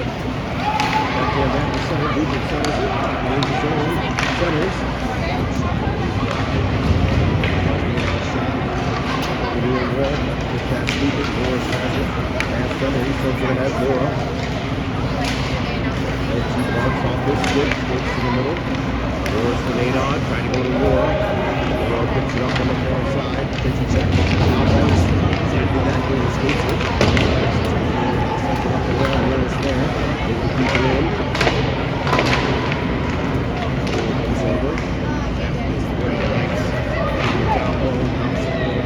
backhand back to center. Booper centers it. Gains his own. Centers. Near wall. Just past Booper. Morris has it. Half center. He sends it ahead. Laura. Two marks off this switch. Switch to the middle. Morris to Nadon. Trying to go to Laura. Laura picks it up on the far side. Takes a check. Now Morris. Safety that goes skates it. Sends it up and down. Morris there. They can keep it in. Comes over. Is the right legs. Down low. Bounce it over.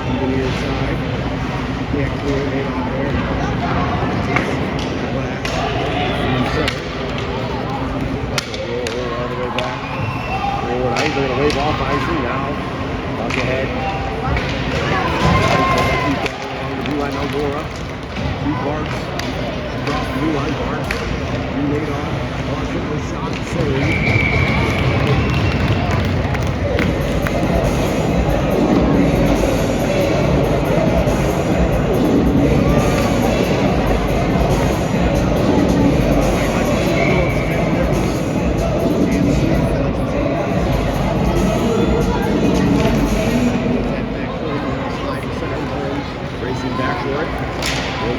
To the near side. Can't clear Nadon there. Black. Center. Roll all the way back. Forward ice. They're going to wave off icing now. Buck ahead. Keep that along the blue line. Now Laura. Two Barks. Across the blue line. Barks. Two Nadon. Barks with a shot. Save.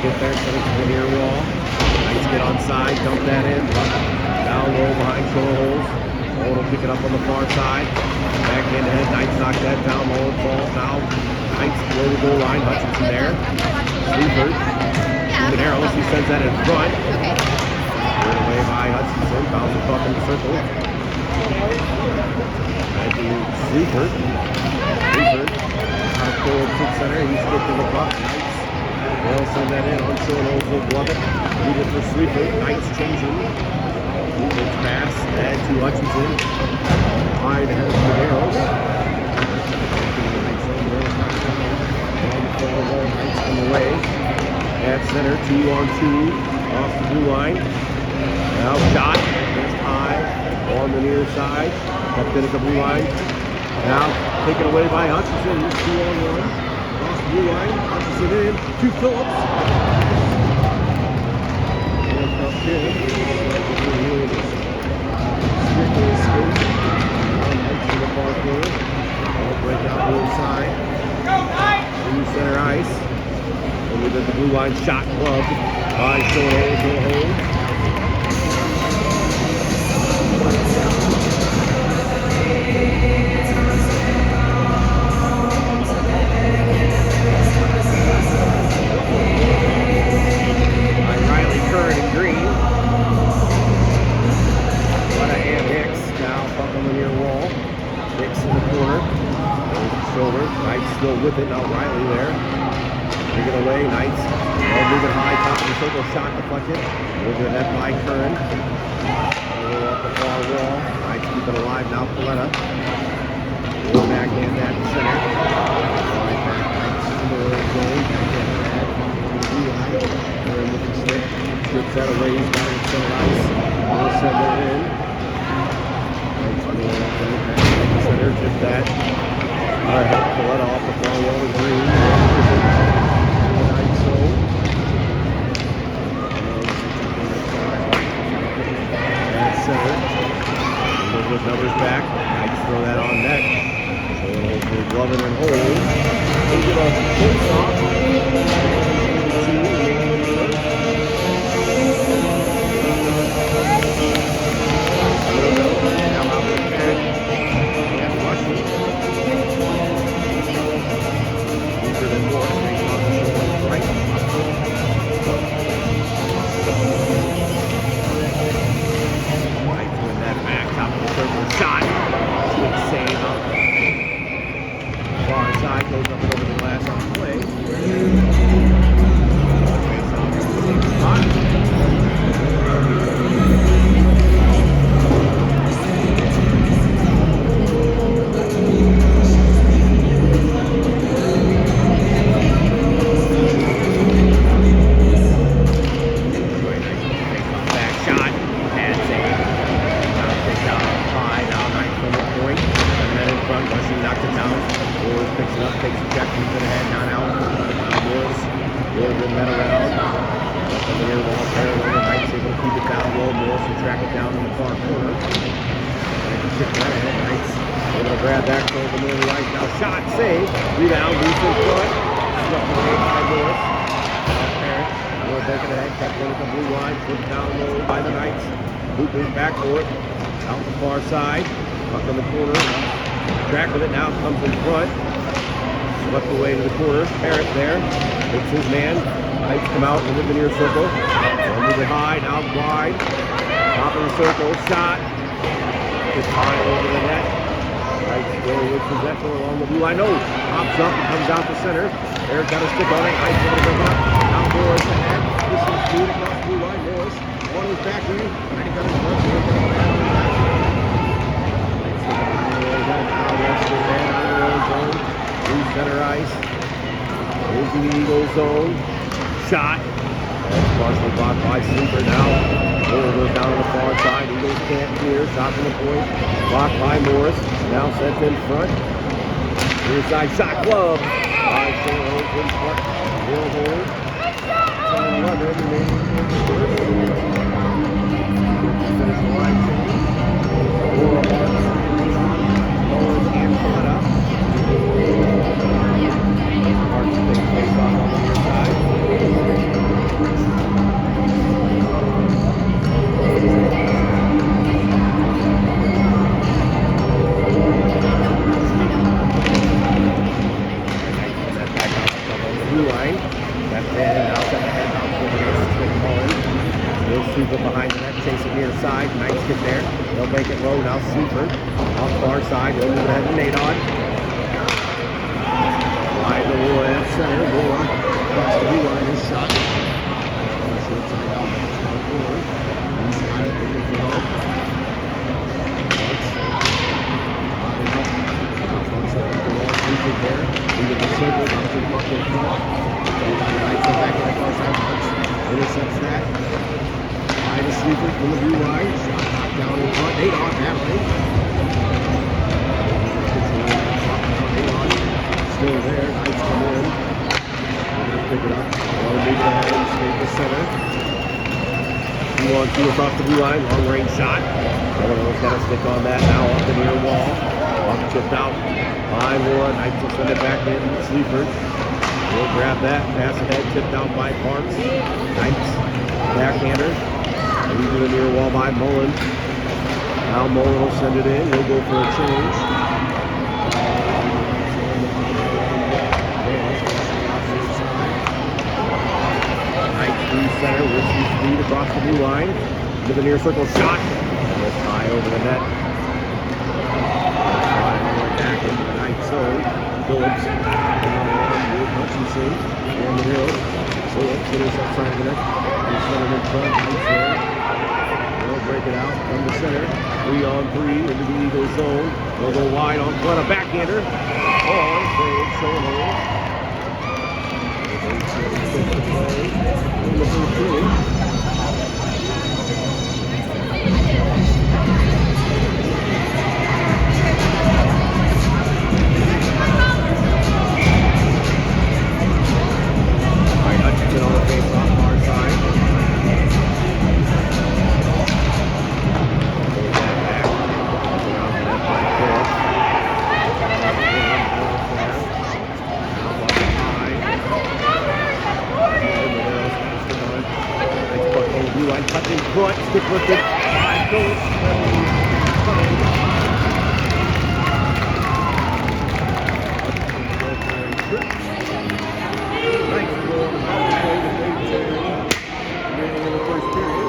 Get there, set it to the near wall. Knights get onside, dump that in. Down low behind short holes. Owen will pick it up on the far side. Back in ahead. Knights knock that down low. It falls now. Knights below the goal line. Hutchinson there. Sleepers. Even arrows. He sends that in front. Cleared away by Hutchinson. Bounce it up in the circle. Back to Sleeper. Sleeper. Out of forward to center. He's skipping the puck. Knights. They'll send that in on short holes. Will glove it. Leave it for Sleeper. Knights changing. Sleeper's pass. Add to Hutchinson. Wide ahead of the arrows. Knights on the way. At center. 2-on-2. Off the blue line. Now shot. Just high. On the near side. Up in at the blue line. Now taken away by Hutchinson. 2-on-1. Blue line, Hutchinson in, to Phillips. And up here, strictly skate. Knights to the far corner. Ball break out the inside. Blue center ice. And we did the blue line shot club by short hole. Still with it, now Riley there. Take it away, Knights. Move it high, top of the circle, shot deflected. Over that by Curran. Roll up the far wall. Knights keep it alive, now Paletta. Roll back in that center. Right back, Knights in the zone. Backhand bad. Curran with the stick. Strips that away, he's got it in center ice. We'll send that in. Knights roll up the back center, just that. All right, Paletta off the far wall of green. At center. A little bit numbers back. Knights throw that on net. So we're gloving and hold. We'll get a close off. Shot. Quick save up. Far side goes up and over the glass on the play. will keep it down low. Morris will track it down in the far corner. Kick right ahead. Knights able to grab that. Throw the middle right. Now shot, save. Rebound, loose in front. Swept away by Morris. Morris taking ahead. Kept in at the blue line. Put it down low by the Knights. Looping backcourt. Out the far side. Up in the corner. Track with it now. Comes in front. Swept away to the corner. Parrott there. It's his man. Knights come out into the near circle. They'll move it high. Now wide. Top of the circle. Shot. Just high over the net. Knights go with possession along the blue line. No. Pops up and comes out to center. Parrott got a stick on it. Knights able to break it up. Now Morris ahead. This is speed across the blue line. Morris. One is back in. Knights got his front. Center ice. Here's the Eagle zone. Shot. That's partially blocked by Sleeper now. Moore goes down to the far side. Eagles can't clear. Shot from the point. Blocked by Morris. Now sent in front. Near side shot glove. By Shayles in front. Will hold. 11 remaining in the first. Finish the line change. Moore marks. Owens and Coletta. Marks takes face off on the near side. Blue line. Left hand and out to the head. Out to the next Mullen. He'll sweep it behind the net. Chase it near side. Knights get there. They'll make it low. Now Sleeper. Off far side. He'll move ahead to Nadon. Wide the Moore at center. Moore across the blue line. His shot. Short side out. Moore. Inside it. Looking for help. Sleeper there. Into the circle. Up to the puck in front. Knights are back in the far side. Punch. Intercepts that. By the Sleeper from the blue line. Shot knocked down in front. Nadon battling. Still there. Knights come in. Pick it up. Want to move it ahead. Straight to center. 2-on-2 across the blue line. Long range shot. Illinois got a stick on that now off the near wall. Puck chipped out. 5-1. Knights will send it back in. Sleeper. We'll grab that. Pass ahead. Tipped out by Parks. Knights. Backhander. Into the near wall by Mullen. Now Mullen will send it in. He'll go for a change. Center with some speed across the blue line. Into the near circle shot. And it's high over the net. Back into the Knights zone. Phillips. Hutchinson. And the hill. Phillips finishes outside of the net. He's centered in front. Knights there. They'll break it out from the center. 3-on-3 into the Eagle zone. They'll go wide on front. A backhander. On. Save. Showing hold. Hutchinson on the face off far side. Back. Around the net by Phillips. Blue line cut in front, stick with it. Nice goal on the power play to remaining in the first period.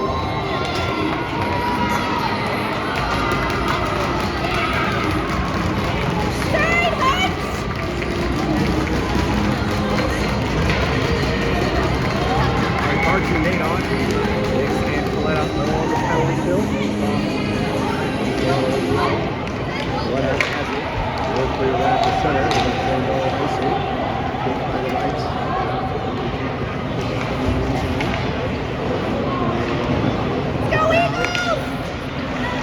Parks and Nadon. And Coletta no longer penalty kill. Coletta has it. We'll clear that to center. We're going to play more officially. Kick by the Knights. Go Eagles!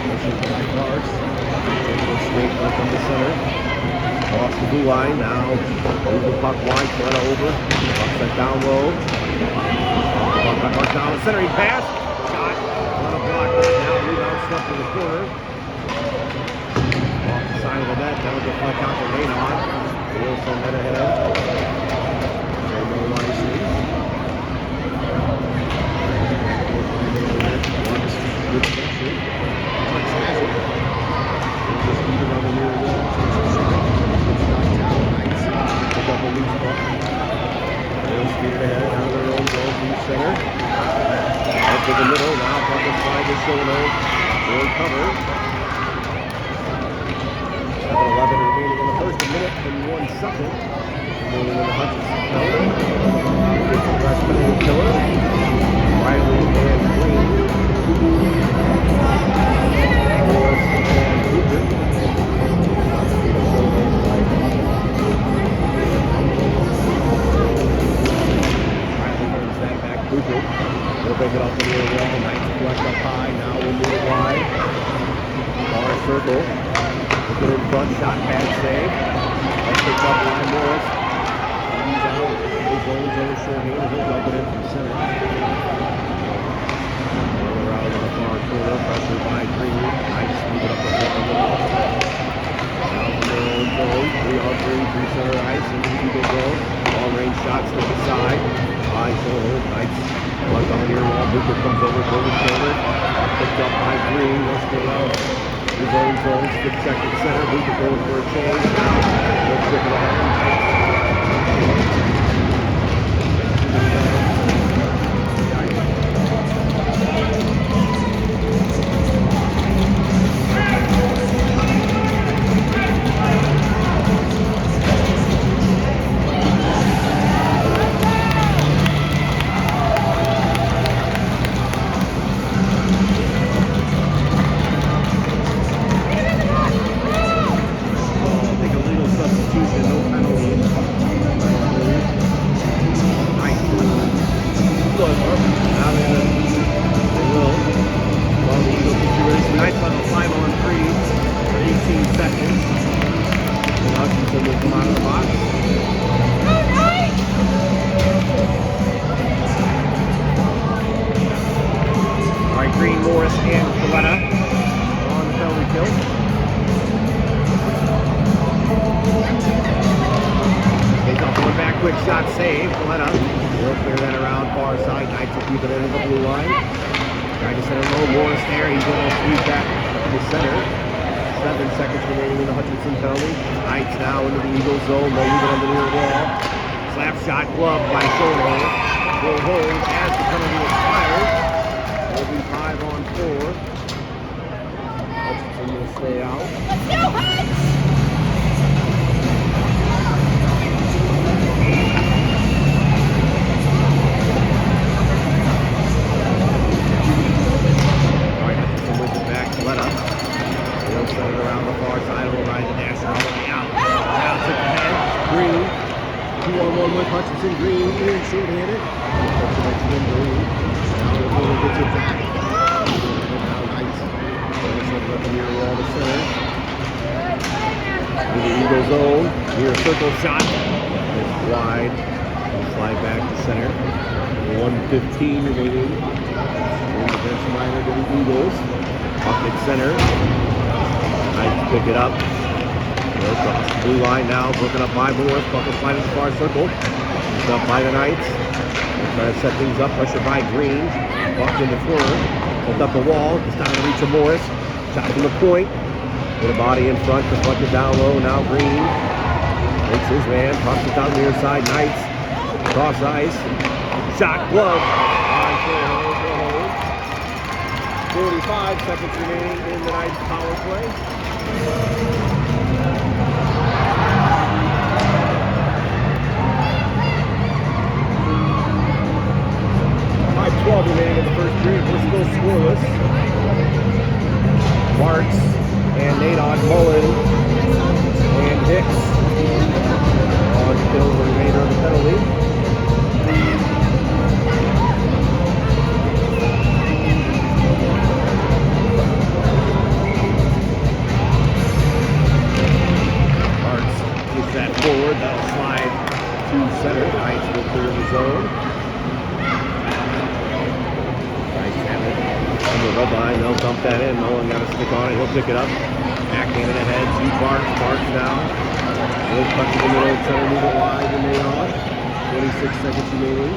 Pushing by Parks. Straight up from the center. Across the blue line. Now move the puck wide. Coletta over. Puck set down low. Mark down the center, he passed. Shot. up to the corner. Off the side of the net, that'll deflect out to Radon. Wilson head ahead. So no icing. Good section. Once has it. Just keep it on the near wall. It's knocked out. Nice. Pick up a loose puck. They'll speed it ahead. Out of their own goal from the center. Up to the middle. Now puck is slide to shoulder. They'll cover. 7-11 remaining in the first, minute and 1 second. Remaining in the Hutchinson penalty. It's the West penalty killer. Riley and Green. Morris and Cooper. Riley brings that back. Cooper. They'll pick it off the near wall. Knights collect up high. Now we'll move it wide. Far circle. Look at in front, shot pad save. That's picked up by Morris. He's out. His own shorthand. He'll dump it in from center. Roll around in the far corner. Pressure by Green. Nice. Move it up the middle. Now from their own zone. 3-on-3, 3 center ice. Into the Eagle zone. Long range shots to the side. High shoulder. Nice. Luck on the near wall. Booker comes over. Golden shoulder. Picked up by Green. Let's go out. His own zone, split second center, Booker going for a change. Now, let's pick it ahead. Green, Morris, and Coletta on the penalty kill. Takes off one back, quick shot, save. Coletta will clear that around far side. Knights will keep it into the blue line. Trying to center low, Morris there. He's going to sweep back to the center. 7 seconds remaining in the Hutchinson penalty. Knights now into the Eagle zone. They'll leave it on the near wall. Slap shot glove by Shoulder. Will hold as the penalty expires. It'll be 5-on-4. Hutchinson will stay out. Let's go, Hutch! Alright, Hutchinson moves it back. Coletta. He'll set it around the far side. Will ride the dasher all the way out. Now to the head. Green. 2-on-1 with Hutchinson. Green in short-handed. Green. Now the goal gets it back. Now Knights. Up the near wall to center. To the Eagle zone. Near circle shot. It's wide. Slide back to center. 1:15 remaining. In the bench minor to the Eagles. Pocket center. Knights pick it up. Across the blue line now. Broken up by Morris. Bucket slide in the far circle. It's up by the Knights. Trying to set things up. Pressure by Green. Walked in the corner. Pulled up the wall. It's down to reach of Morris. Shot from the point. With a body in front. Deflected down low. Now Green. Makes his man. Tossed it down the near side. Knights. Cross ice. Shot. Glove. 45 seconds remaining in the Knights power play. 5:12 remaining in the first period. We're still scoreless. Marks and Nadon, Mullen and Hicks on still the remainder of the penalty. That forward, that'll slide to center. Knights will clear the zone. Knights have it On the red line, they'll dump that in. Nolan got a stick on it. He'll pick it up. Backhand it ahead. Two Sparks now. He'll cut to the middle. Center move it wide and they off. 26 seconds remaining.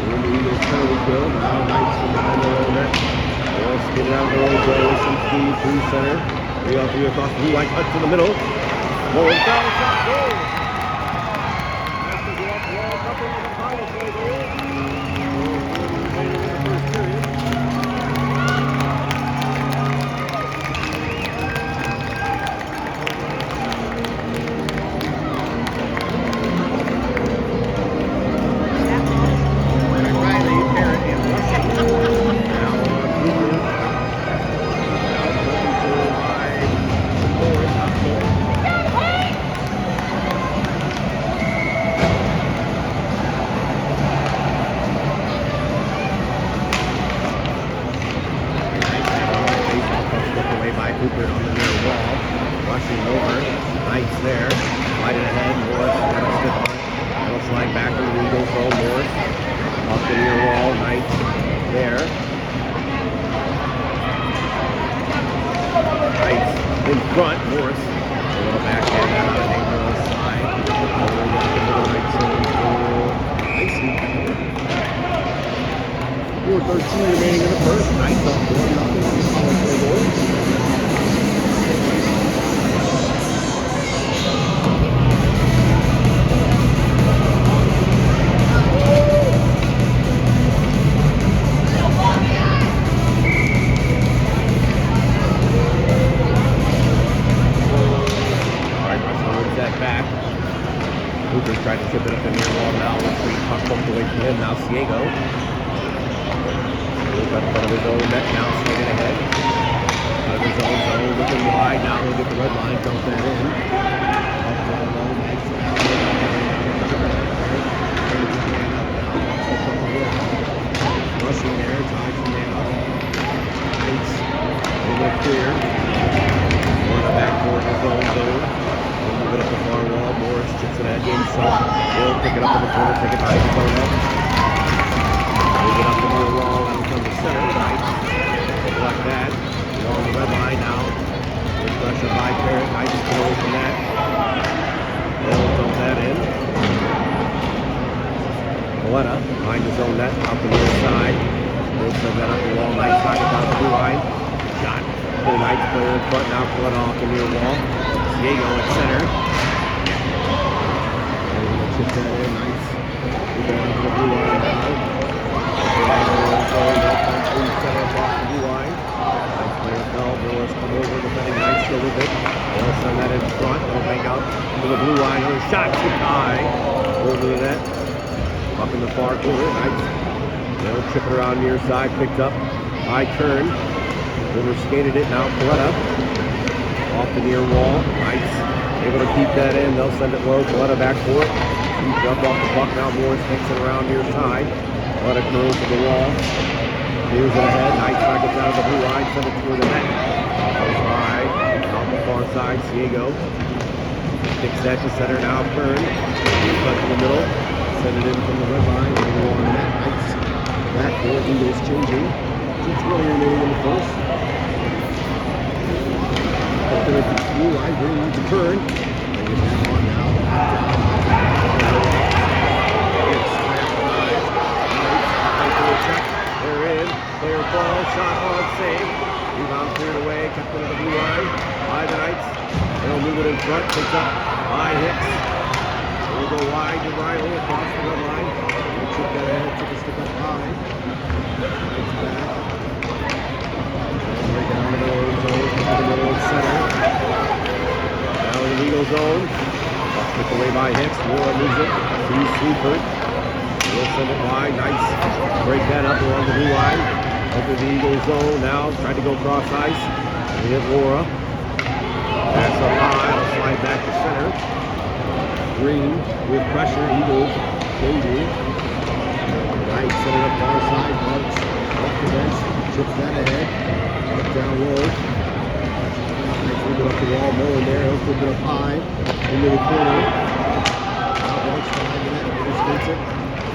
And the Eagles penalty kill. Now Knights from behind their own net. They'll spin it out the old goal with some speed through center. 3-on-3 across the blue line. Cut to the middle. Nolan foul shot. Goal! That's the walk. Wall nothing in the final play goal. Cooper on the near wall, rushing over, Knights there, sliding ahead, Morris got a stick on it, that'll slide back to the Eagles, roll Morris, off the near wall, Knights there, Knights in front, Morris, a little backhand out on the neighborhood side, over down to the Knights in for 4:13 remaining in the first, Knights up 1-0 on the power play goal. Cooper's tried to chip it up the near wall now. Free puck poked away from him. Now Ciego. He's got in front of his own net now, swinging ahead. Out of his own zone, looking wide. Now he'll get the red line, dump that in. Up to the low, nice. Rushing there, tied from the out. Nice. A little clear. On the backboard, his own zone. Up the far wall, Morris chips it ahead inside. He'll pick it up in the corner, take it by his own net. Move it up the near wall, that'll come to center. Knights like that. On the red line now. Good pressure by Parrott. Knights get away from that. They'll dump that in. Coletta behind his own net, out the near side. He'll send that up the wall. Knights knock it down the blue line. Shot. The Knights player in front now. Coletta off the near wall. Diego at center. They're going to chip that in, nice. We're going to the blue line now. Center across the blue line. Nice player fell. Willis come over, defending Knights still with it. They'll send that in front. They'll make out to the blue line. Another shot too high. Over the net. Up in the far corner. Knights. They'll chip it around near side. Picked up. High turn. River skated it now. Coletta. Off the near wall, Knights able to keep that in. They'll send it low. Coletta back for it. He jumped off the puck now. Morris takes it around near side. Coletta curls to the wall. Clears it ahead. Knights back it down to the blue line. Send it through the net. Goes high. Off the far side. Ciego kicks that to center now. Kern. Cut to the middle. Send it in from the red line. On the net. Knights back for it. Eagles changing. 6:20 remaining in the first. Up there at the blue line, bringing the turn. Bring it back on now. They're in. Player ball, shot on, save. Rebound cleared away, kept into the blue line. By the Knights. They'll move it in front, picked up by Hicks. We'll go wide to Riley across the red line. We'll chip that ahead, took a stick up high. Knights back. Right down to the own zone, to the middle of center. Now in the Eagle zone. Picked away by Hicks. Moore moves it to Sleeper. We'll send it wide. Nice. Break that up along the blue line. Over the Eagle zone now. Tried to go cross ice. We hit Laura. Pass up high. Slide back to center. Green with pressure. Eagles changing. Knights set it up far side. Bugs off the bench. Chips that ahead. Up down low. Knights move it up the wall. Mullen there. He'll flip it up high. Into the corner. Now Bugs behind the net. Skates it.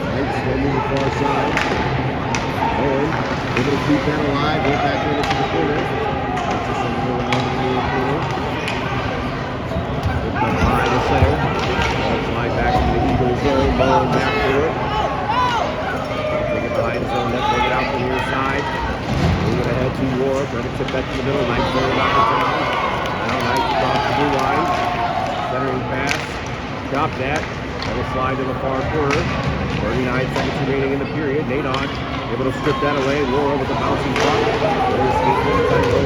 Knights will move the far side. Mullen able to keep that alive. Go back into the corner. Just a little around the corner. Put that high to center. Slide back into the Eagle zone. Ball back to it. Take it behind the zone. Let's take it out from the near side. Move it ahead to War. Try to tip that to the middle. Nice throw back to town. Now nice across the blue line. Centering pass. Drop that. That'll slide to the far corner. 39 seconds remaining in the period. Nadon able to strip that away. Laura with the bouncing puck.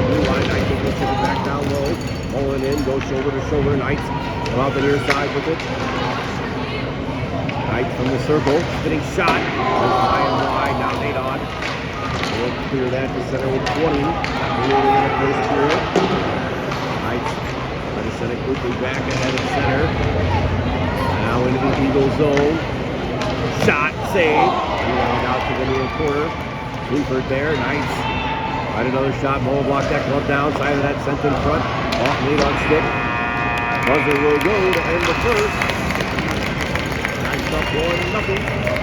Blue line. Knights able to tip it back down low. Pulling in. Go shoulder to shoulder. Knights come out the near side with it. Knights from the circle. Spinning shot. Goes high and wide. Now Nadon will clear that to center with 20. Remaining in the first period. Knights try to send it quickly back ahead of center. Now into the Eagle zone. Shot, save. Rebound out to the near corner. Blueford there, nice. Right, another shot. Moe blocked that glove down. Side of that sent in front. Off Nadon stick. Buzzer will go to end the first. Nice up 1-0.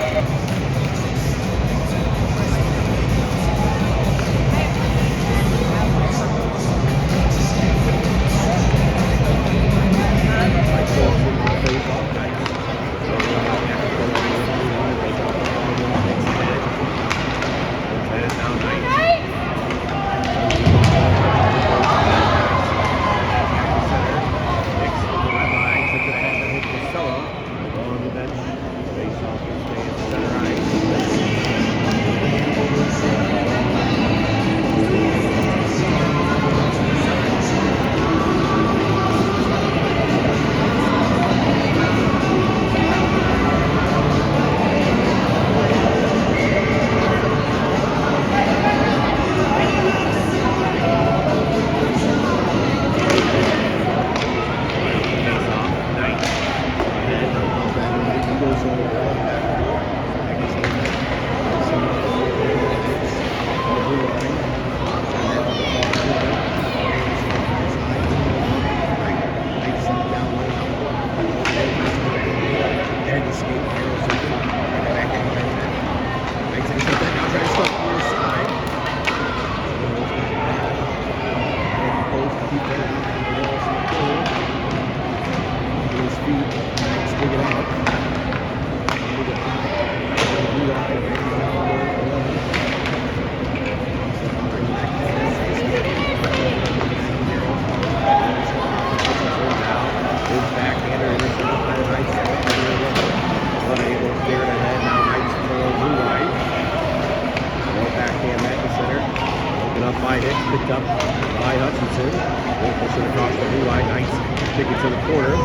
Picked up by Hutchinson. Will push it across the blue line. Nice. Kick it to the corner.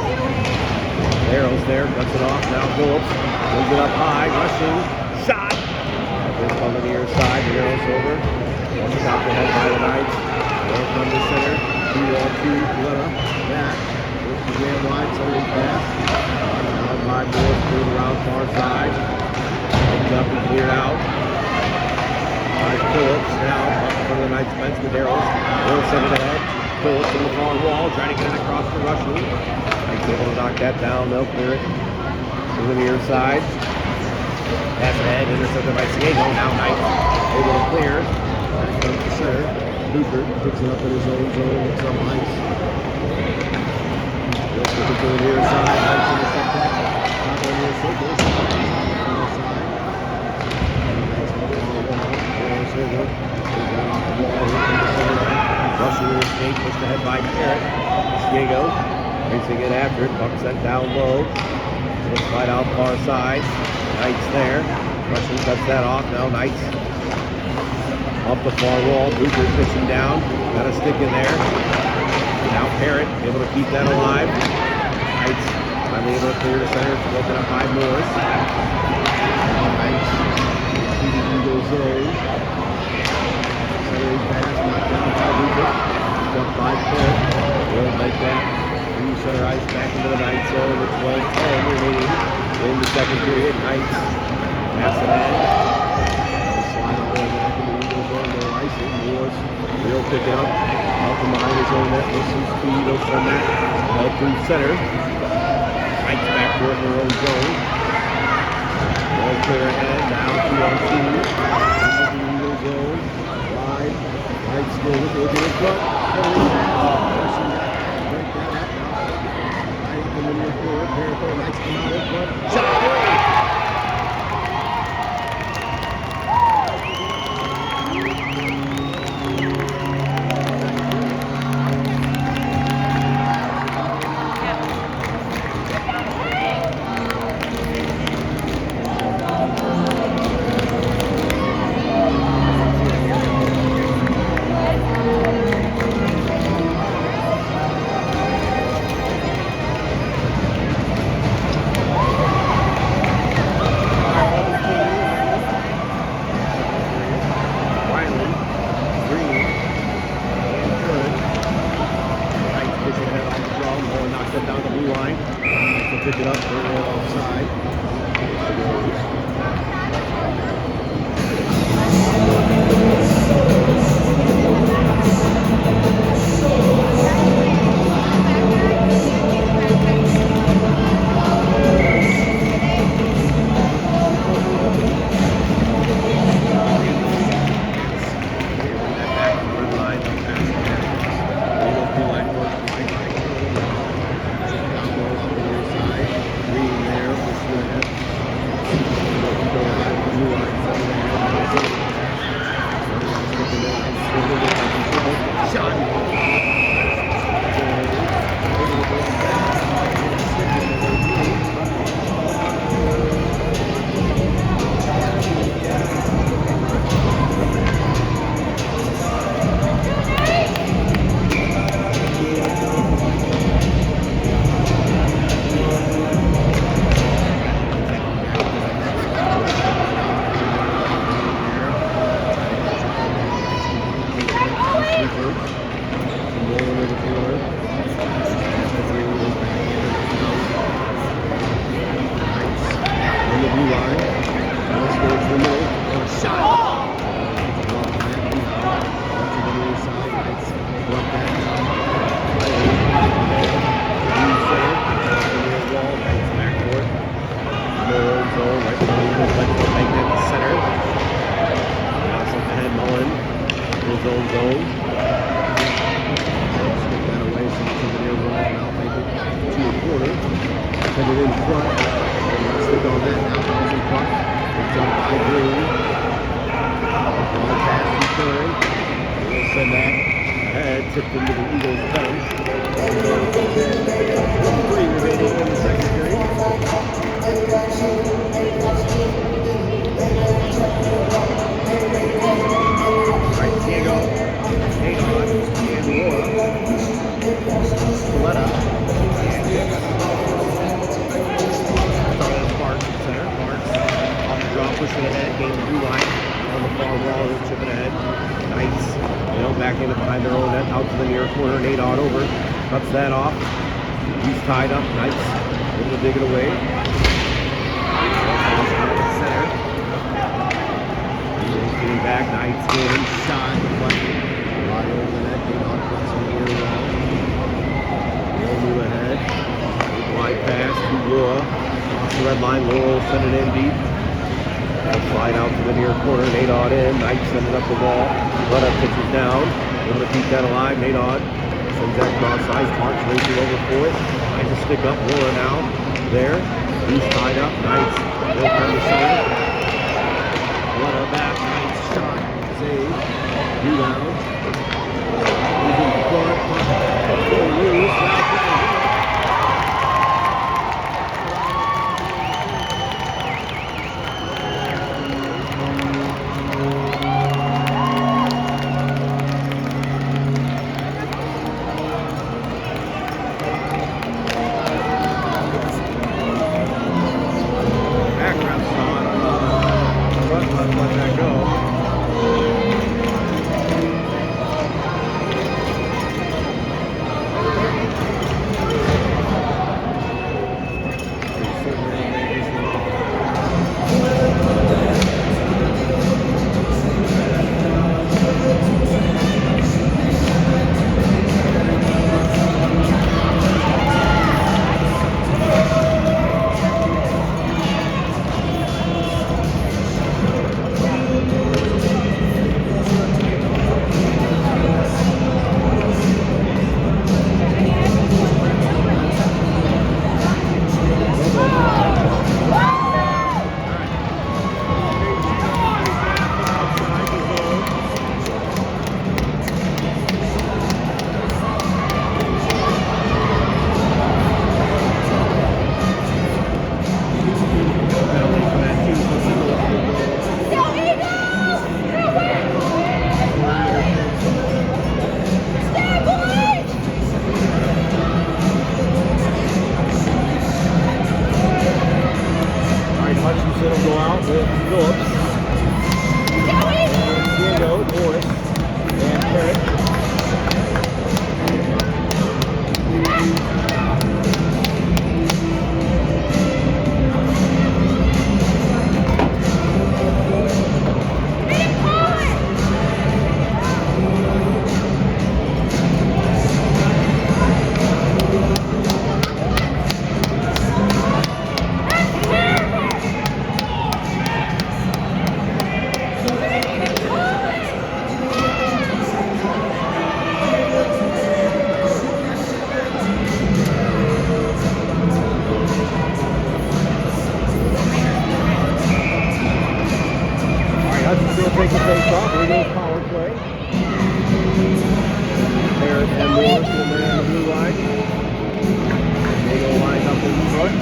Arrows there. Cuts it off. Now Phillips. Moves it up high. Rushing. Shot. This on the near side. The arrows over. Shot the head by the Knights. One from the center. 2-1-2. Letta. Back. Ran wide. Centering pass. Now by Morris. Cleared around far side. Comes up and cleared out. Phillips now up in front of the Knights bench with arrows. Will send it ahead. Phillips in the far wall, trying to get it across the rushing. Knights able to knock that down. They'll clear it to the near side. Pass ahead, intercepted by Siego. Now Knights able to clear. Back comes the center. Blueford picks it up in his own zone with some ice. Will push it to the near side. Knights intercept that. Top of the near circle. Rushing in escape, pushed ahead by Carrot. Diego racing it after it. Puck sent down low. It'll slide out far side. Knights there. Rushing cuts that off. Now Knights off the far wall. Booker pitching down. Got a stick in there. Now Carrot able to keep that alive. Knights finally able to clear the center. Broken up by Morris. Now Knights to the Eagle zone. Centering pass, knocked down by Booker. Jumped by Carrot. Will make that. Center ice back into the Knights zone with 12-10 remaining in the second period. Knights pass it ahead. Slide all the way back into the Eagle zone. No icing. Morris will pick it up. Out from behind his own net with some speed. He'll send that ball through center. Knights back for it in their own zone. Ball clear ahead. Now 2-on-2. Into the Eagle zone. front. Break that up now. Right in the near corner. Jericho Knights come out in front. Shot three. Down the blue line. To pick it up, bring it offside. Tipped into the Eagles' bench. 3 remaining in the second period. Right, Diego, Najon, and Laura. Coletta. Marks in center. Marks off the draw, pushing ahead, gain the blue line on the far wall, chipping ahead. Knights. Back in behind their own net, out to the near corner. Najon over, cuts that off. He's tied up. Knights able to dig it away. Center. Getting back. Knights in. Shot. Deflected. Right over the net. Najon cuts on the near wall. They'll move ahead. Wide pass to Laura. Across the red line. Laurel send it in deep. Slide out to the near corner. Najon in. Knights sending up the wall. Coletta pitches down. Able to keep that alive. Najon sends that cross side. Marks racing over for it. Tries to stick up. Laura now there. He's tied up. Knights. They'll come to center. Coletta back. Knights shot. Save. Rebound. He's in front. Full loose. play. Harris and Morris will man on the blue line. Diego lines up in front.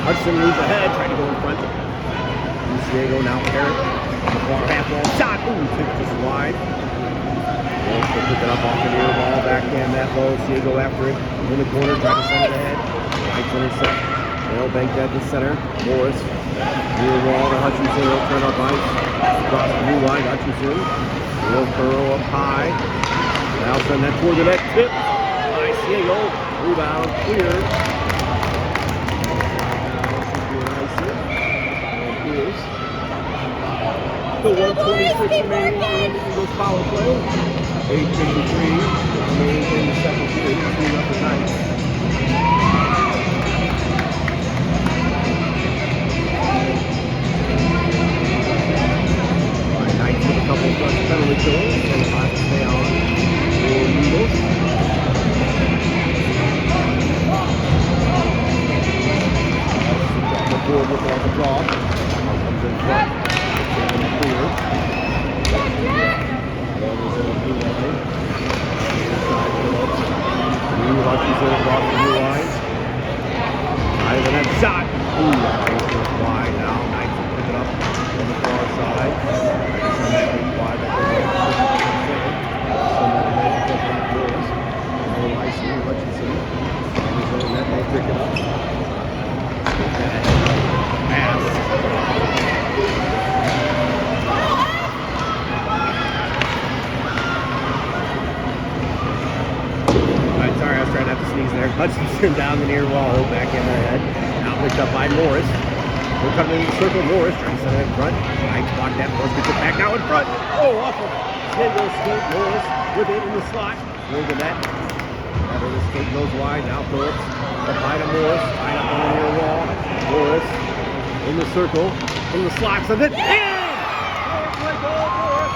Hudson moves ahead, trying to go in front. Diego now Harris on the far half wall. Shot! Ooh, tipped just wide. Morris will pick it up off the near wall. Backhand that low. Diego after it. In the corner, trying to send it ahead. Right intercept. They'll bank that to center. Morris. Near wall to Hutchinson. He'll turn up ice. Across the blue line. Hutchinson. He'll curl up high. Now send that toward the net. Tip. Nice Diego. Rebound. Clear. The 126 remaining in the Eagles power play. 8:53 remaining in the second period. 2-9. Knights with a couple of clutch penalty kills and 5 to stay on for the Eagles. The board looking at the draw. Comes in front. In the clear. Hutchinson across the blue line. High to that shot. Ooh, that wide now. Knights will pick it up on the far side. Send that big wide. That goes right to the second. Send that ahead to Kevin Morris. No ice here, Hutchinson. And he's on that. They'll pick it up. Stick that ahead. Pass. Sorry, I was trying not to sneeze there. Hutchinson down the near wall, back in the head. Now picked up by Morris. We're coming in the circle. Morris trying to set it in front. Right, block that. Morris gets it back now in front. Oh, off of Diego skate. Morris with it in the slot. Near the net. After the skate goes wide. Now Phillips. Up high to Morris. Tied up on the near wall. Morris in the circle. In the slot. So then, in! Power play goal, Morris.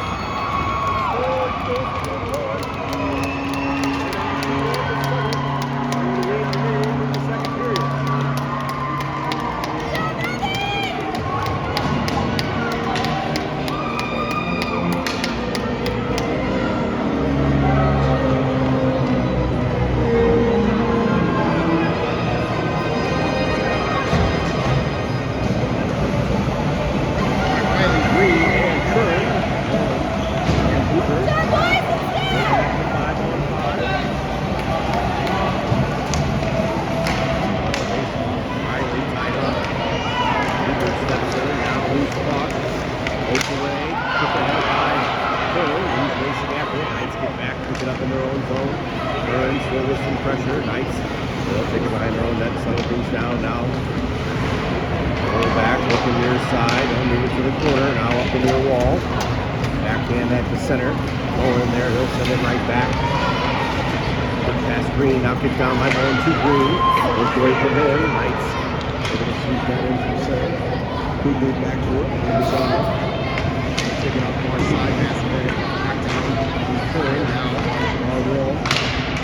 Pressure, Knights. They'll take it behind their own net, settle things down now. Pull back, looking near side, they'll move it to the corner, now up the near wall. Backhand that to center. Going in there, he'll send it right back. Good pass Green, now kicked down by Owen to Green. Look away from him, Knights. They're going to sweep that in from center. Cooper back to it, taking up far side, pass it back down. Curry now, all roll.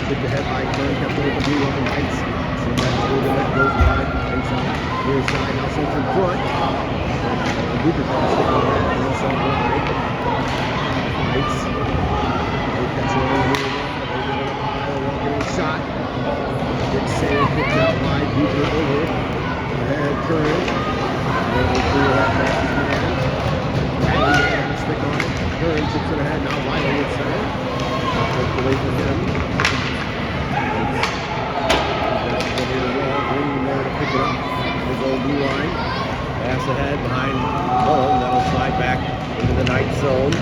Hit the head by Kern, kept it with the blue line, Knights. So that through the net goes wide, inside, near side, now sends in front. The Cooper cross it on that, inside wide. Knights. They catch it over here, they get it up high, they're walking in shot. Big save, kicked out wide, Cooper over. Ahead, Kern. And they clear that past his man. Riley has a stick on it. Kern chips it ahead, now Riley at center. Takes away from him. Green there to pick it up. His old blue line. Pass ahead behind Mullen. That'll slide back into the Knight zone.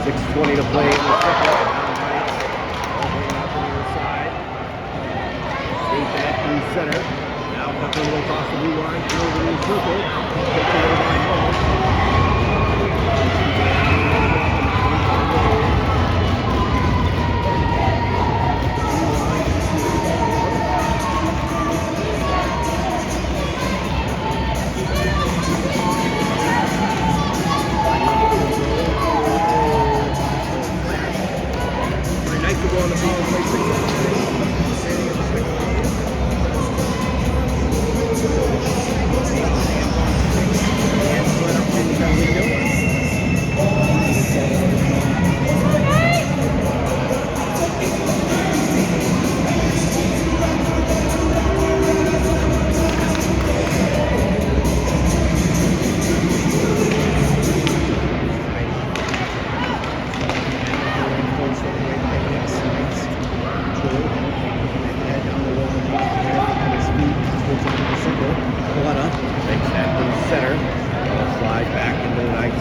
6:20 to play in the second. Knights. All going out to the other side. Skate that through center. Now Tucker will cross the blue line. Through the new circle. Takes it over by Mullen. On the power play, 6 standing in the second game.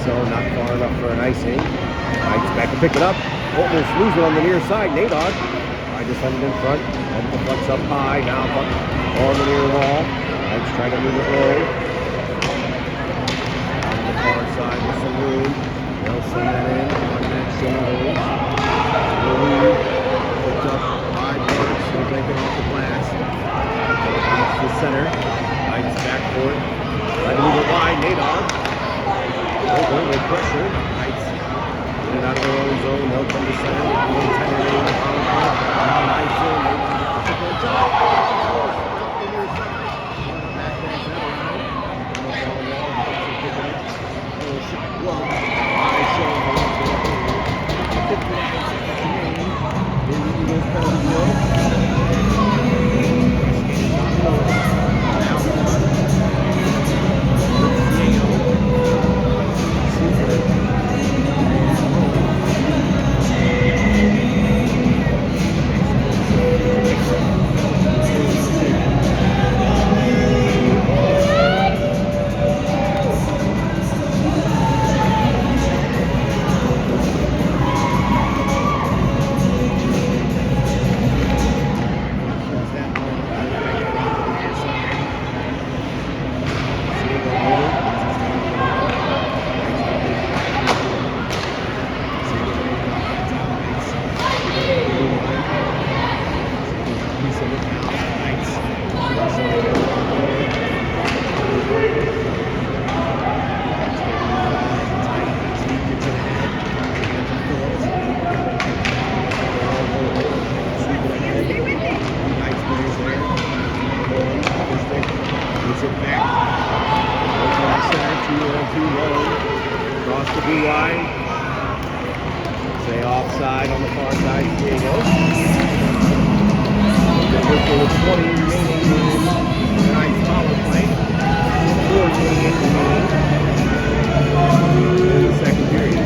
zone, not far enough for an icing. Knights back to pick it up. Almost lose it on the near side. Nadog. I just had it in front. And the flex up high. Now on the near wall. Knights trying to move it low. On the far side with some room. They'll send that in on that shoulder. Picked up 5 yards. They're taking off the glass. Bounce to the center. Knights back for it. Try to move it wide. Nadog. Over with pressure. Knights get it out of their own zone. They'll come to center. Intimidating the power play. Now Knights in. They want to get the triple jump. Out the near side. Back that around. A little shot glove. High shoulder. 59 seconds remaining. In the Eagles' penalty offside on the far side. Diego. With 20 remaining. Nice power play. 4:28 remaining in the second period.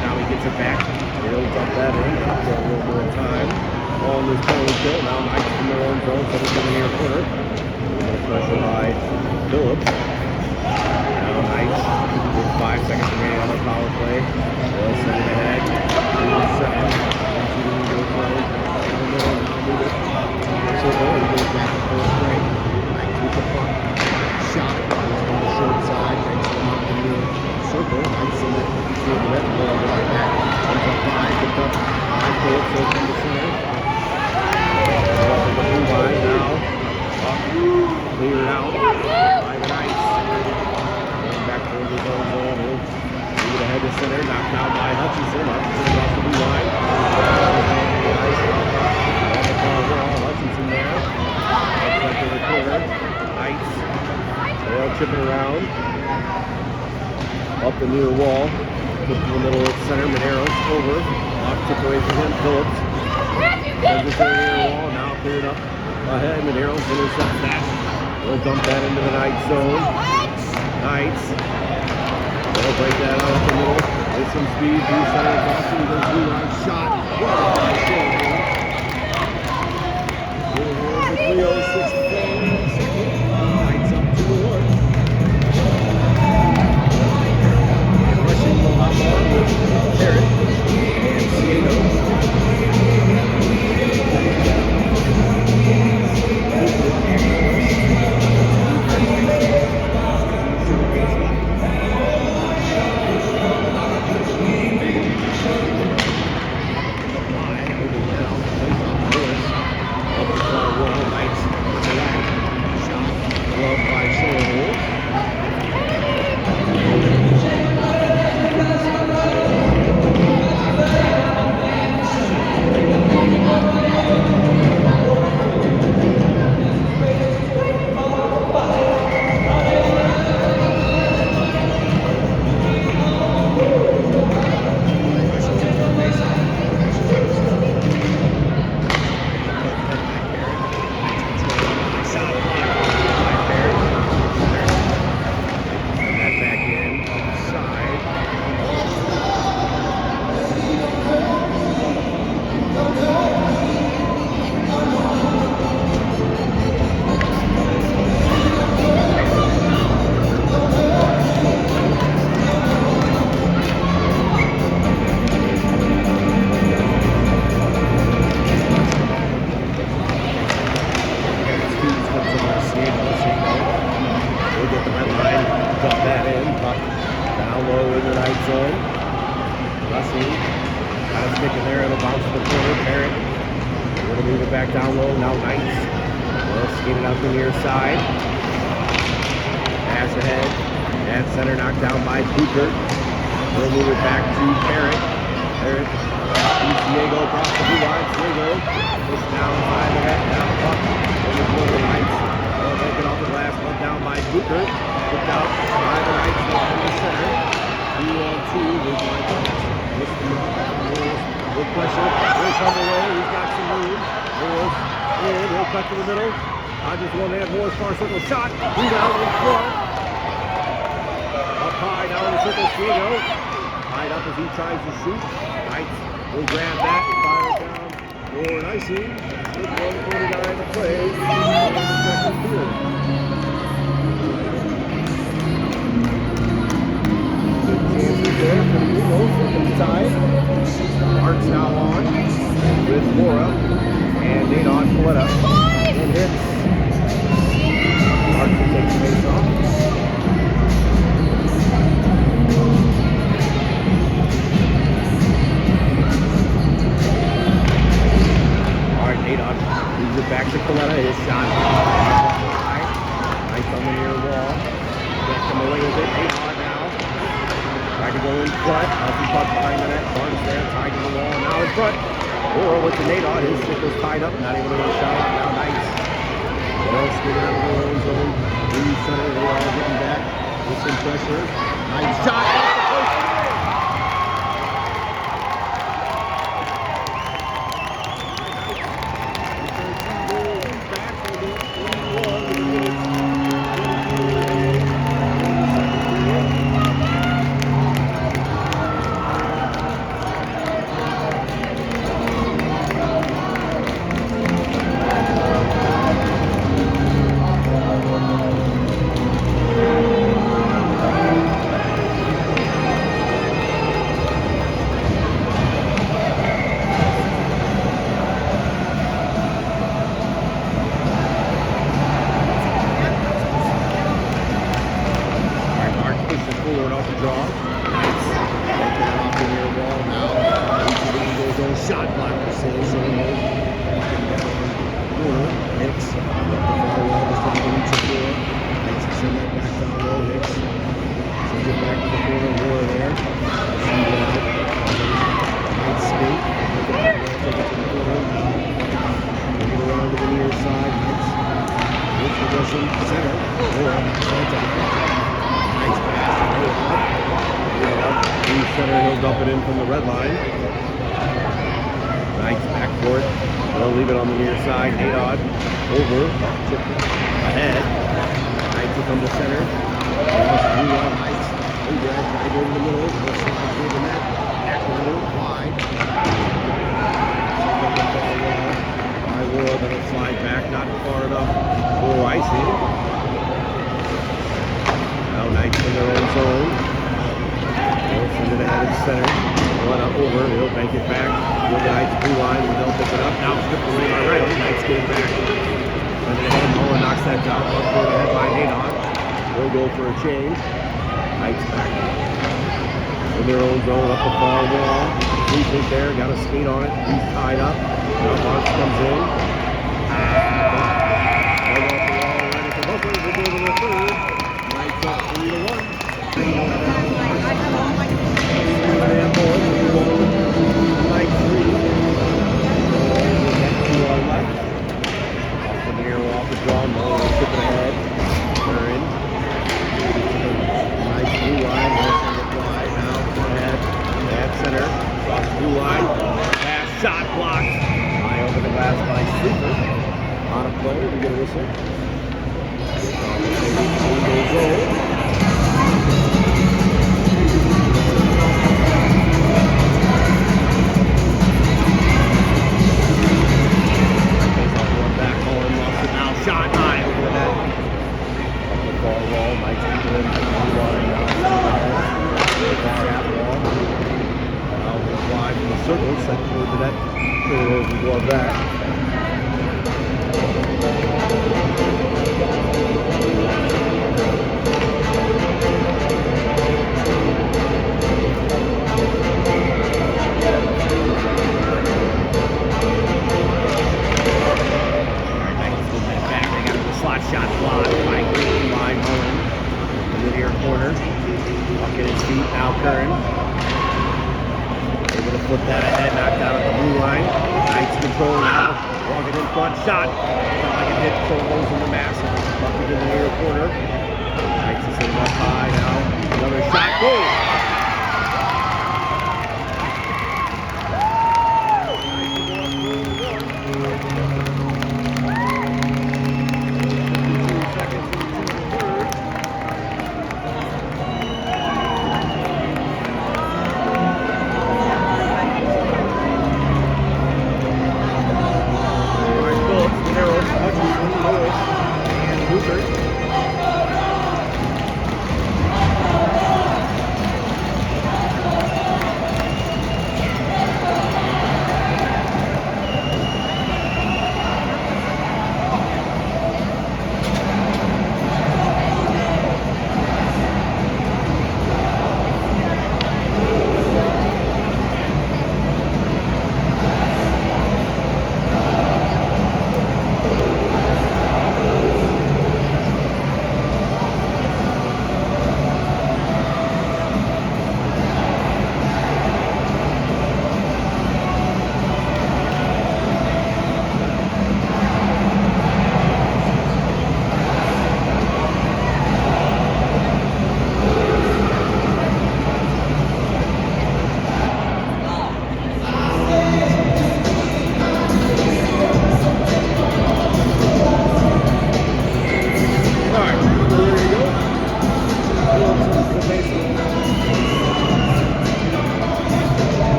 Now he gets it back. He'll dump that in. After a little more time on this penalty kill. Now Knights from their own zone, so they're in the near corner. Pressure by Phillips. Now Knights with 5 seconds remaining on the power play. They'll send it ahead. 2 seconds. Circle and goes back to full strength. Knights with the puck. Shot on the short side. Knights come up in the circle. Knights in that red ball right back. Comes up 5, picked up by Phillips. Goes from the center. Up in the blue line now. Cleared out by the Knights. Going back towards his own zone. He'll move it ahead to center. Knocked down by Hutchinson. Hutchinson off the blue line. On the far wall. Hutchinson there. Outside to the corner. Knights. They'll chip it around. Up the near wall. Put to the middle of the center. Madero's over. Off tip away from him. Phillips. Sends it to the near wall. Now cleared up ahead. Madero's intercepts that. They'll dump that into the Knights zone. Knights. They'll break that out the middle. With some speed. Blue center across. He goes blue line shot. The 3:06 second. Knights up 2-1. Rushing Mohammed with Carrot and Ciedo. Down low in the right zone. Russell. Got a stick in there. It'll bounce to the corner. Parrott. We're going to move it back down low. Now Knights. Well, skated out the near side. Pass ahead. At center, knocked down by Cooper. We'll move it back to Parrott. Parrott. Diego across the blue line. Diego. Push down inside the net. Down the puck. Over the corner. Knights. Well, taken off the glass. Put down by Cooper. Picked out by the Knights. In the center. 2-on-2. There's good pressure. He'll come away. He's got some room. Morris. And he'll cut to the middle. Hodges one man. Morris far circle shot. Rebound in front. Up high down in the circle. Diego. Tied up as he tries to shoot. Knights will grab that and fire it down for Nicey. With 1:49 to play in the second period. Good chances there for the Eagles. Looking tied. Mark's now on with Laura and Nadon Coletta. And hits. Mark will take the face off. Nadon moves it back to Coletta. His shot. Nice on the near wall. Can't come away with it. Nadon now. Trying to go in front. Healthy puck behind the net. Barnes there. Tied to the wall. Now in front. Or with the Nadon. His stick was tied up. Not able to get a shot. Now Knights. Well, skating out of their own zone. Blue center. They are getting back with some pressure. Nice shot. Shot block for Says. So corner. Hicks. The far wall was trying to reach the floor. Hicks will send that back down low. Hicks sends it back to the corner. War there. Nice skate. Take it to the corner. Take it around to the near side. Hicks. Hicks possession. Center. War. Nice pass. Blue center. He'll dump it in from the red line. Knights back for it. They'll leave it on the near side. Nadon over. Chip ahead. Knights will come to center. Blue on Knights. Over. Try to go in the middle. They'll slide through the net. Back a little wide. By Laura, then it'll slide back. Not far enough for icing. Now Knights in their own zone. They'll send it ahead of center. One up over, he'll bank it back. With the Knights blue line, they'll pick it up. Now stripped away by Riley. Knights get it back. And then Nolan knocks that down. Up for the head by Nadon. They'll go for a change. Knights back in their own zone, up the far wall. He's there, got a skate on it. He's tied up. Now Marks comes in. Right off the wall, right at the buzzer. We'll go to the third. Knights up 3-1. Off the draw, Muller will tip it ahead. Curran. Nice blue line. They'll send it wide now. Ahead. At center. Across the blue line. Pass shot blocked. High over the glass by Sleeper. On a play. We get a whistle. Shot high over the net. Up the far wall, Mike's keeping it in the blue line now. Far half wall. Now we'll fly from the circle, set toward the net. Clear those and glove that. his feet. Now Curran. Able to flip that ahead, knocked out at the blue line. Knights control now. Walking in front, shot. Felt like it hit shoulders in the mask. Bucket in the near corner. Knights is sitting up high now. Another shot. Goal!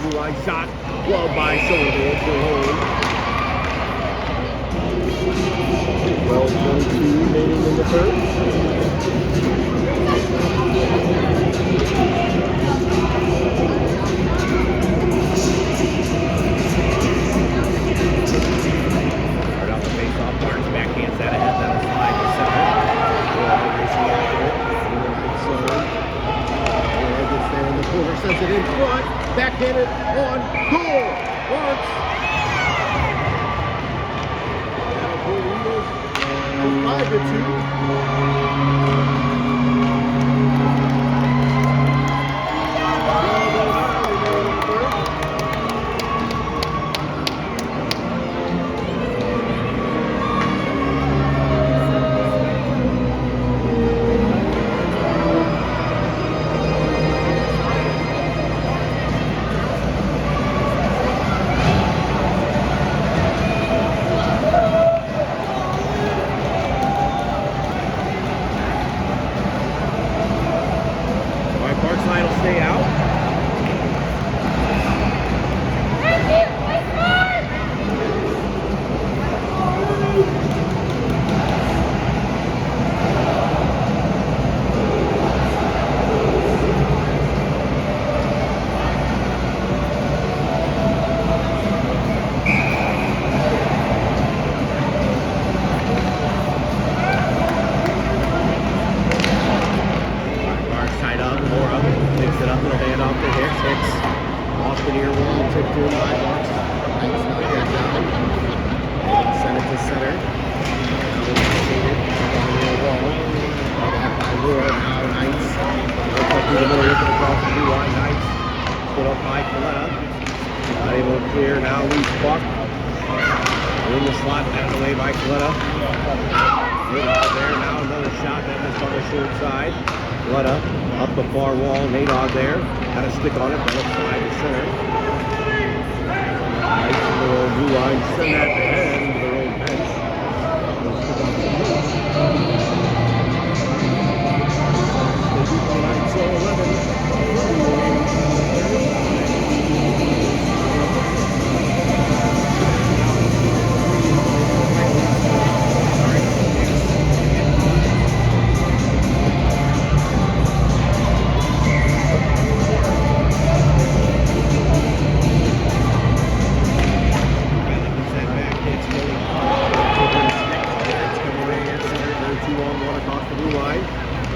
blue line shot. Glove by Sullivan for home. 12:22 remaining in the third. Right off the face-off, Barnes backhands that ahead. That'll slide to center. Racing after it. Good zone. Gets there in the corner, sends it in front. Backhanded on goal. Barnes. 5-2. Stay out. Clear now, loose puck. In the slot, back away by Coletta. Good out there, now another shot that missed on the short side. Coletta up the far wall, Nadog there. Got a stick on it, that'll slide to center. Nice little blue line, send that to head into their own bench. So 11.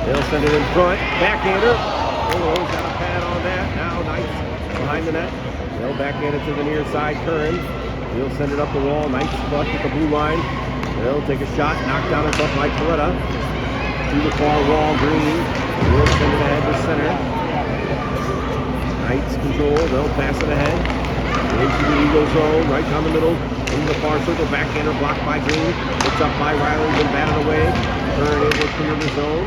They'll send it in front. Backhander. Oh, got a pad on that. Now Knights behind the net. They'll backhand it to the near side. Curran. He'll send it up the wall. Knights flush with the blue line. They'll take a shot. Knocked down in front by Coletta. To the far wall. Green. They'll send it ahead to center. Knights control. They'll pass it ahead. Into the Eagle zone. Right down the middle. In the far circle. Backhander blocked by Green. It's up by Riley. Then batted away. Curran able to clear the zone.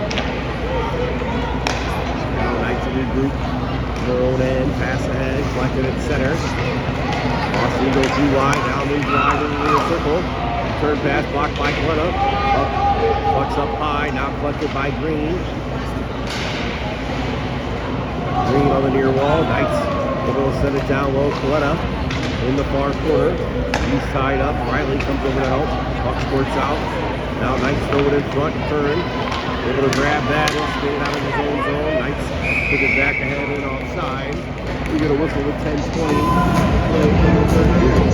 Now Knights in regroup. Their own end. Pass ahead. Collected at center. Austin goes too wide. Now moves wide into the circle. Turn pass blocked by Coletta. Up. Pucks up high. Now collected by Green. Green on the near wall. Knights will send it down low. Coletta in the far corner. East side up. Riley comes over to help. Puck squirts out. Now Knights throw it in front. Curran able to grab that and skate out of his own zone. Knights took it back ahead and offside. We get a whistle with 10:20 play in the third period.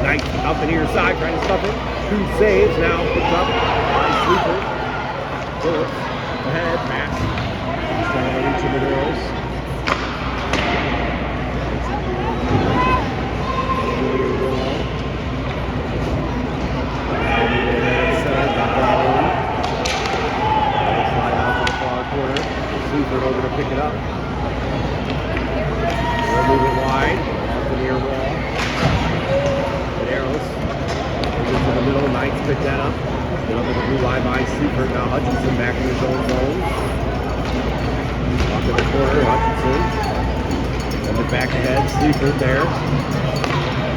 Knight out the near side, trying to stuff it. 2 saves now, picked up by Sleeper. Phillips ahead, pass. He's trying to reach in the girls. back ahead. Sleeper there.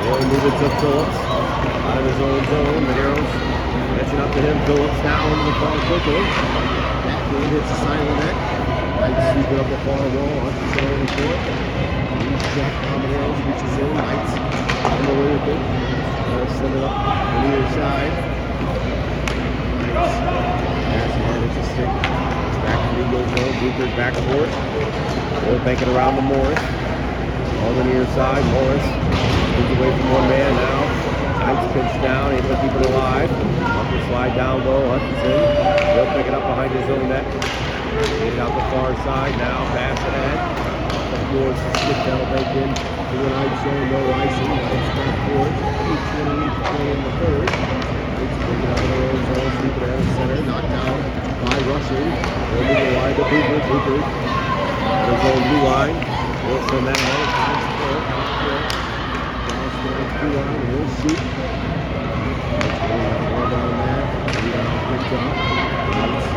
Really moving to Phillips. Out of his own zone. Madero's catching up to him. Phillips now into the ball quickly. Backhand hits the side of the net. Knights sweeping up the far wall. Hutchinson over for it. He's Jack Madero's reaches in. Knights on the way with it. Send it up on the other side. Knights. Pass ahead. It's a stick. Back to the Eagles zone. Booker back for it. They're banking around to Morris. On the near side. Morris moves away from one man now. Knights pinch down, able to keep it alive. Up the slide down low, Hutchinson. They'll pick it up behind his own net. Get it out the far side now, pass it ahead. Of course, skip that'll make in to the Knights zone, no icing. Knights back forward, 8:28 to play in the third. Knights pick it up in their own zone, sweep it out of center, knocked down by Rushing. They'll move it wide to Booker. Booker, his own blue line. We'll send that ahead, times four. Line, and he'll shoot. Ball down there. Rebound picked up. Knights.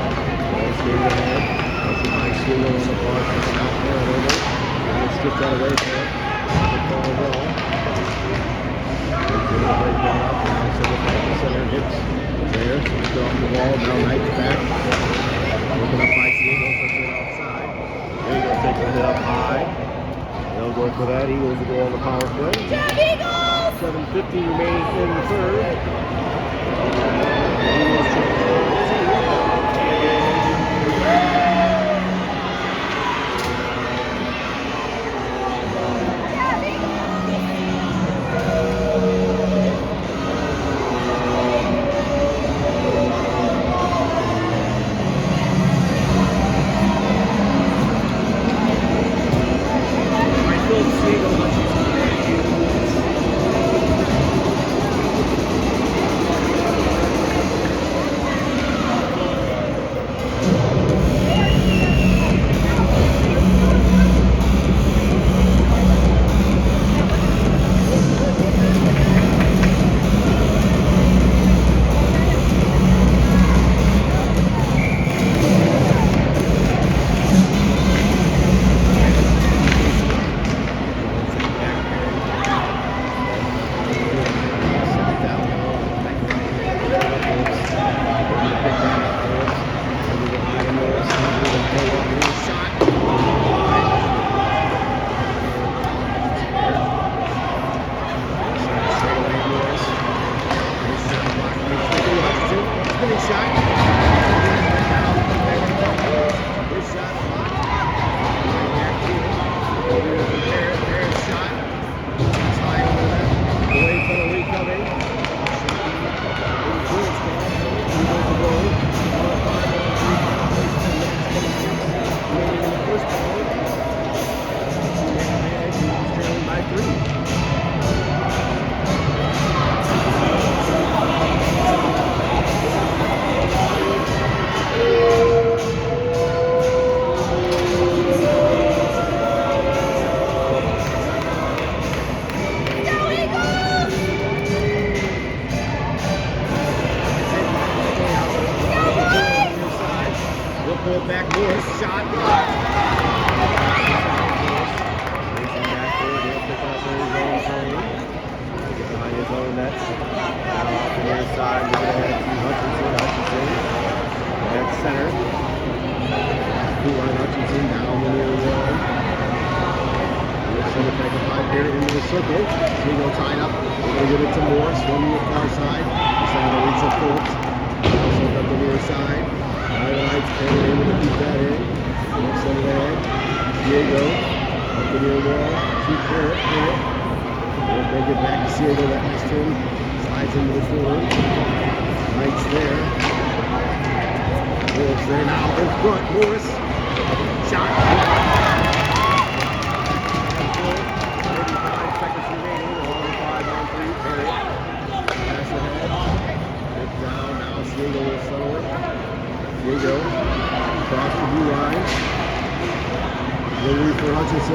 Ball skated ahead. Rushing by Shingle on the far side. Out there and over. Trying to strip that away from it. The ball roll. They're going to break that up. Now send it back to center. Hits there. Switched off the wall. Now Knights back. Looking up by Shingle. Puts it outside. There you go. Take the hit up high. They'll go for that. Eagles will go on the power play. 7:50 remaining in the third.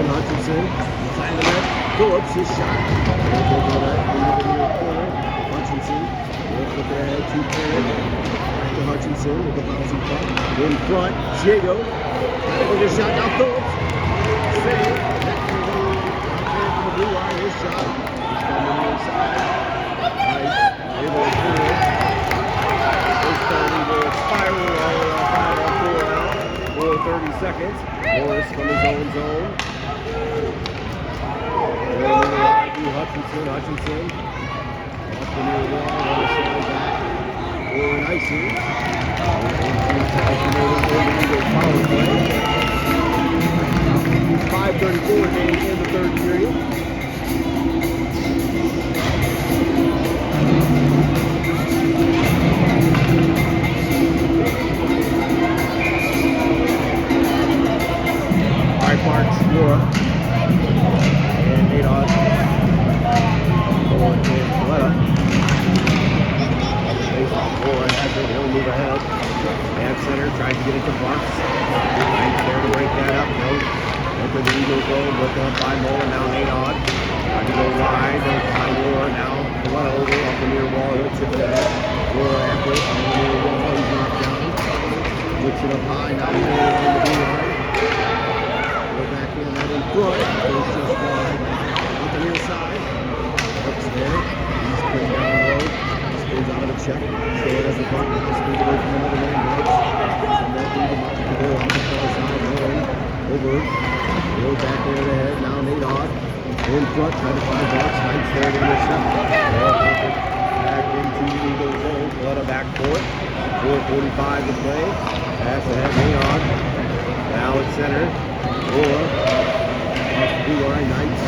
Hutchinson, side of the net, Phillips, his shot. Hutchinson, will flip it ahead to Perry. Back to Hutchinson with the bouncing puck. In front, Diego. With his shot, now Phillips. Save. seconds. Morris from his own zone. Hutchinson. Hutchinson. Off the near wall. On the slide back. For an icing. Power play. 5:34 remaining in the third period. Parks, Laura, and Adon for Coletta. Laura has it, he'll move ahead. And center tries to get it to Bucks. Right there to break that up. No. Enter the Eagles zone, looking up by Mola, now Adon. Trying to go wide, by Laura, now Coletta over off the near wall, he'll chip it ahead. Laura after it, on the near wall, he's knocked down. Puts it up high, now he's on the B-line. Back in that in front. Goes just wide on the near side. Hooks there. He's putting down low. Spins out of the check. Stay as the puck. Spins away from another man. And that lead him up to go on the far side. Going over. Go back there to the head. Now Nadod. In front. Trying to find Bucks. Nice there to intercept. Back into the Eagles zone. Let a back court. 4:45 to play. Pass ahead. Nadod. Now at center. Or off the line, Knights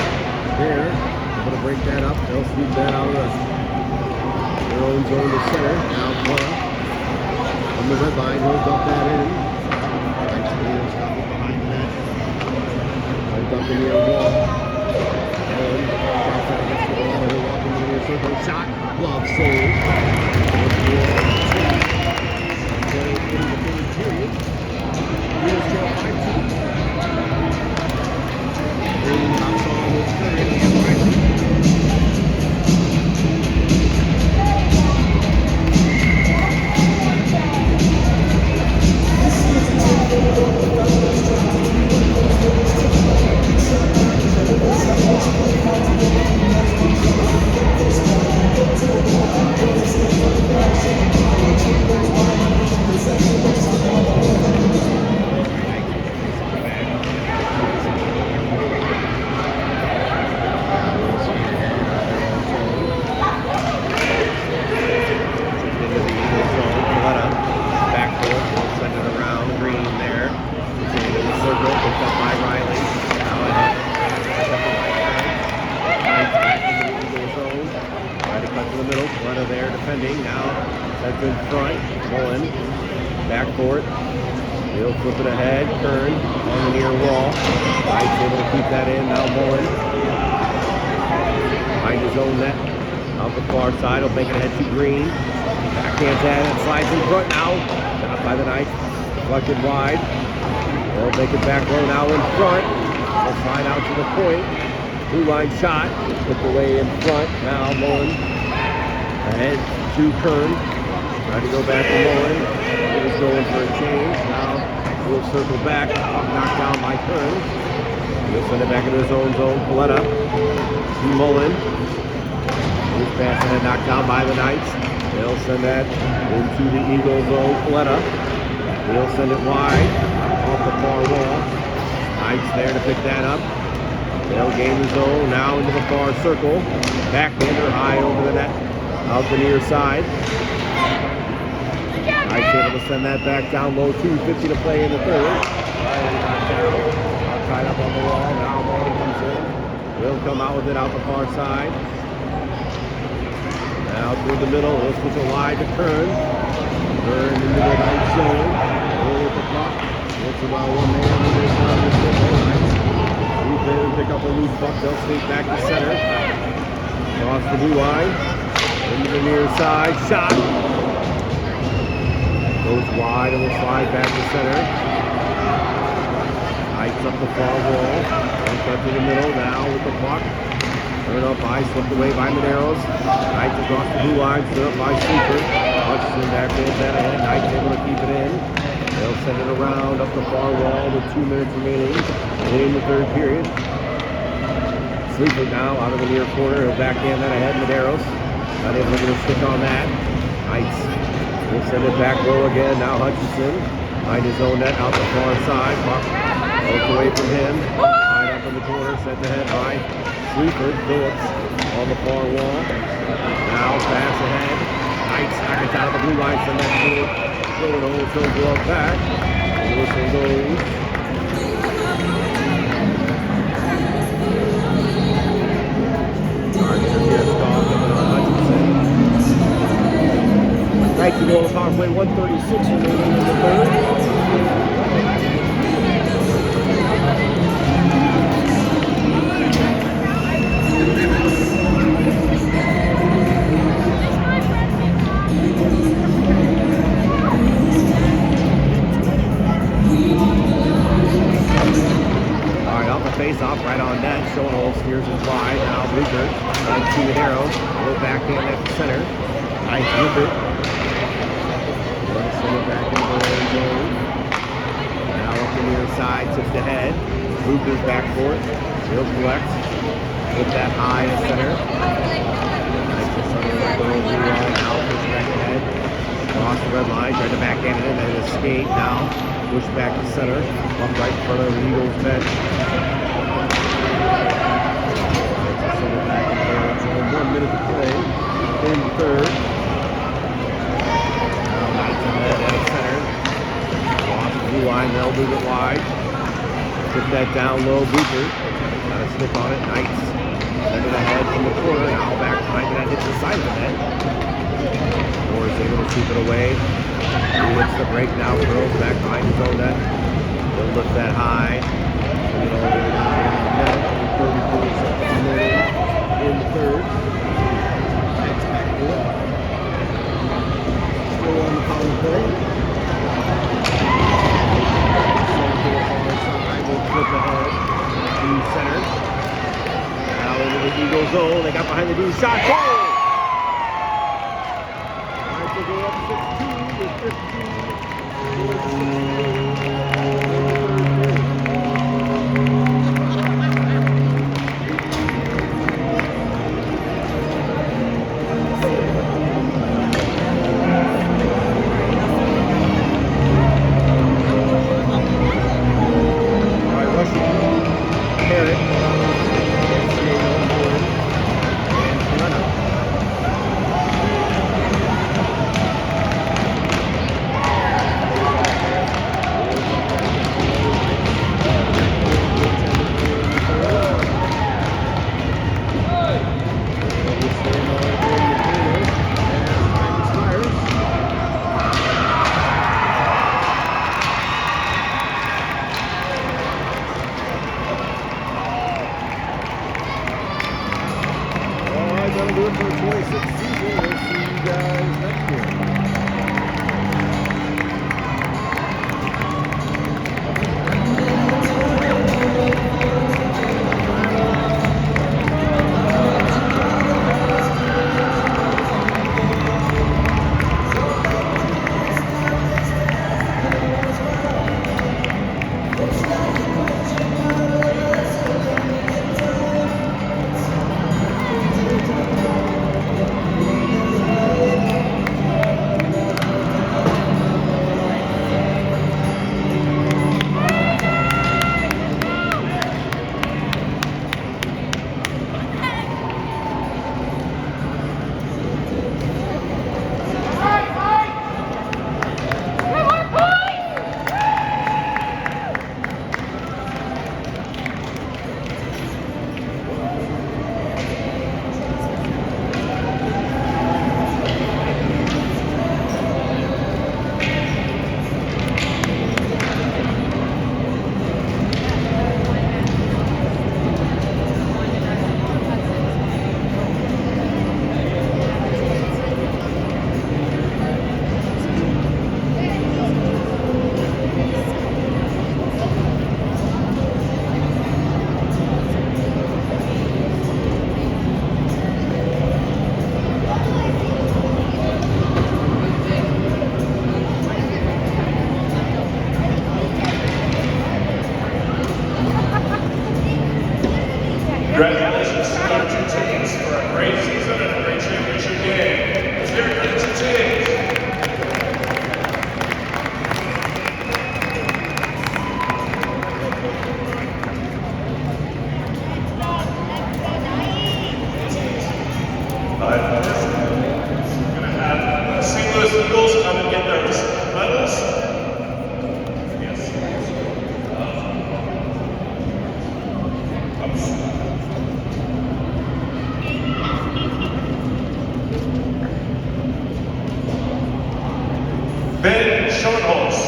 there. I'm going to break that up. They'll sweep that out of their own zone to center. Now Cora from the red line. He'll dump that in. Knights will stop it behind the net. He'll dump in the near wall. And drops that against the wall. He'll walk into the near circle. Shot. Glove save. In the third period. Here's your 5-2. Knocks on the third. Deflected wide. They'll make it back low now in front. They'll slide out to the point. Blue line shot. Put away in front. Now Mullen ahead to Kern. Trying to go back to Mullen. He's going for a change. Now we'll circle back. Knocked down by Kern. He'll send it back into his own zone. Coletta to Mullen. His pass and knocked down by the Knights. They'll send that into the Eagle zone. Coletta. He'll send it wide off the far wall. Knights there to pick that up. They'll gain the zone now into the far circle. Backhander high over the net, out the near side. Knights able to send that back down low. 2:50 to play in the third. Tied up on the wall. Now Mullen comes in. He'll come out with it out the far side. Now through the middle. He'll switch it wide to Kern. Kern into the right zone. With the clock. It's about one man. Sweep in and pick up a loose puck. They'll sneak back to center. Across the blue line. Into the near side. Shot. Goes wide and will slide back to center. Knights up the far wall. Cut to the middle now with the puck. Turn up by, slipped away by Maneros. Knights across the blue line. Stood up by Sleeper. Hutchinson back in that ahead. Knights able to keep it in. They'll send it around up the far wall with 2 minutes remaining in the third period. Sleeper now out of the near corner. He'll back in that ahead. Maderos not able to get a stick on that. Knights will send it back low again. Now Hutchinson behind his own net out the far side. Look away from him. High up in the corner, set the head high. Sleaford, Phillips on the far wall. Now pass ahead. Knights knock out of the blue line for next field. Going to hold Phil glove back. The whistle goes. Knights are going to power play 136 remaining in the third. Face-off right on net. Schoenholz steers it wide. Now Blucher on to Arrow. Go back in at the center. Nice Rupert. Send it back into the lane zone. Now up the near side, tips the head. Blucher's back for it. He'll collect. Put that high in center. Nice to center the blue line. Now push back ahead. Cross the red line. Tried to backhand it in and escape. Now push back to center. Up right in front of the Eagles bench. 1 minute to play in the third. Now Knights ahead at center. Lost the blue line, they'll move it wide. Put that down low, Booker. Got a stick on it, Knights. Send it ahead from the corner, now back behind it, hits the side of the net. Moore is able to keep it away. He hits the break now, throws back behind his own net. He'll lift that high. Put it all the way down the net. 34 seconds remaining in the third. Still on the power play. To the far side, will flip ahead to center. Now into the Eagle zone. They got behind the D shot. Goal! Knights will go up 16 to 15. That'll do it for the 26th season. We'll see you guys next year. Schoenholz.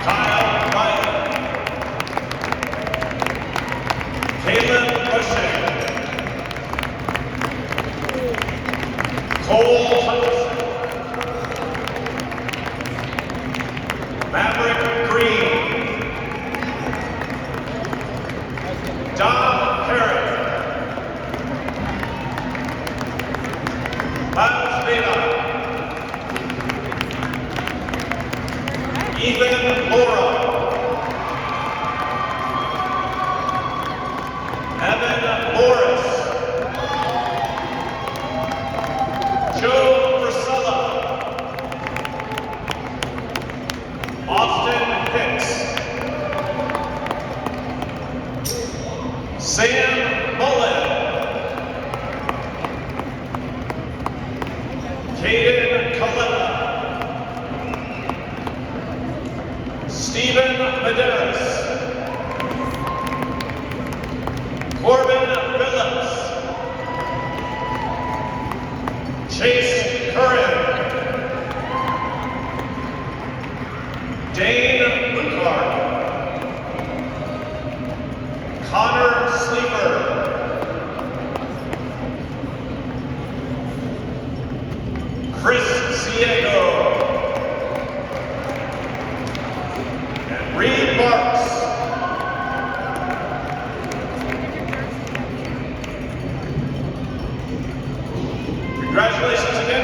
Kyle Riley. Caleb Rushing. Cole Hudson. Maverick Green. Don Parrott. Miles Veda. Ethan Laura. Evan Morris. Joe Priscilla. Austin Hicks. Sam Mullen. Caden Coletta. Stephen Medeiros. Corbin Phillips. Chase Curran. Dane Woodcard. Connor Sleeper. Chris Ciego.